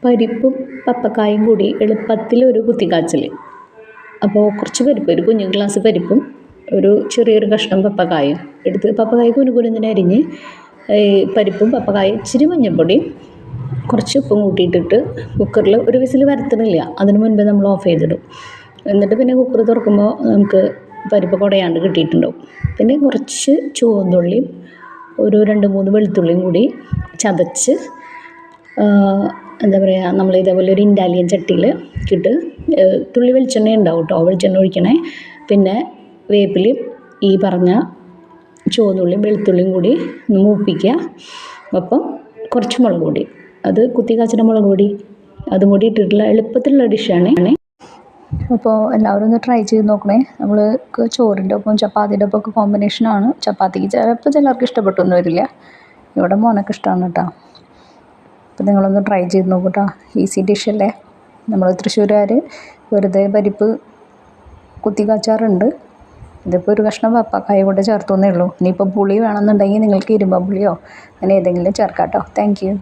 പരിപ്പും പപ്പക്കായും കൂടി എളുപ്പത്തിലൊരു കുത്തിക്കാച്ചൽ. അപ്പോൾ കുറച്ച് പരിപ്പ്, ഒരു കുഞ്ഞു ഗ്ലാസ് പരിപ്പും ഒരു ചെറിയൊരു കഷ്ണം പപ്പക്കായും എടുത്ത്, പപ്പക്കായ കുനുകുനുന്നിന് അരിഞ്ഞ് പരിപ്പും പപ്പക്കായും ഇച്ചിരി മഞ്ഞൾപ്പൊടിയും കുറച്ച് ഉപ്പും കൂട്ടിയിട്ടിട്ട് കുക്കറിൽ ഒരു വിസിൽ വരുത്തണില്ല, അതിന് മുൻപേ നമ്മൾ ഓഫ് ചെയ്തിടും. എന്നിട്ട് പിന്നെ കുക്കർ തുറക്കുമ്പോൾ നമുക്ക് പരിപ്പ് കുടയാണ്ട് കിട്ടിയിട്ടുണ്ടാവും. പിന്നെ കുറച്ച് ചുവന്നുള്ളിയും ഒരു 2-3 വെളുത്തുള്ളിയും കൂടി ചതച്ച് എന്താ പറയുക, നമ്മൾ ഇതേപോലെ ഒരു ഇൻഡാലിയൻ ചട്ടിയിൽ ഇട്ട് തുള്ളി വെളിച്ചെണ്ണ ഉണ്ടാവും കേട്ടോ, വെളിച്ചെണ്ണ ഒഴിക്കണേ. പിന്നെ വേപ്പിലയും ഈ പറഞ്ഞ ചുവന്നുള്ളിയും വെളുത്തുള്ളിയും കൂടി മൂപ്പിക്കുക. ഒപ്പം കുറച്ച് മുളക് പൊടി, അത് കുത്തി കാച്ചിന മുളക് പൊടി, അതും കൂടി ഇട്ടിട്ടുള്ള എളുപ്പത്തിലുള്ള ഡിഷാണ്. അപ്പോൾ എല്ലാവരും ഒന്ന് ട്രൈ ചെയ്ത് നോക്കണേ. നമ്മൾ ചോറിൻ്റെ ഒപ്പം ചപ്പാത്തിൻ്റെ ഒപ്പം ഒക്കെ കോമ്പിനേഷനാണ്. ചപ്പാത്തിക്ക് ചിലപ്പോൾ ചിലർക്ക് ഇഷ്ടപ്പെട്ടൊന്നും വരില്ല, ഇവിടെ മോനൊക്കെ ഇഷ്ടമാണ് കേട്ടോ. അപ്പോൾ നിങ്ങളൊന്ന് ട്രൈ ചെയ്ത് നോക്കൂ കേട്ടോ, ഈസി ഡിഷല്ലേ. നമ്മൾ തൃശ്ശൂരുകാർ വെറുതെ പരിപ്പ് കുത്തി കാച്ചാറുണ്ട്, ഇതിപ്പോൾ ഒരു കഷ്ണം പപ്പക്കായ കൊണ്ട് ചേർത്തുന്നേ ഉള്ളൂ. ഇനിയിപ്പോൾ പുളി വേണമെന്നുണ്ടെങ്കിൽ നിങ്ങൾക്ക് ഇരുമ്പ പുളിയോ അങ്ങനെ ഏതെങ്കിലും ചേർക്കാം കേട്ടോ. Thank you.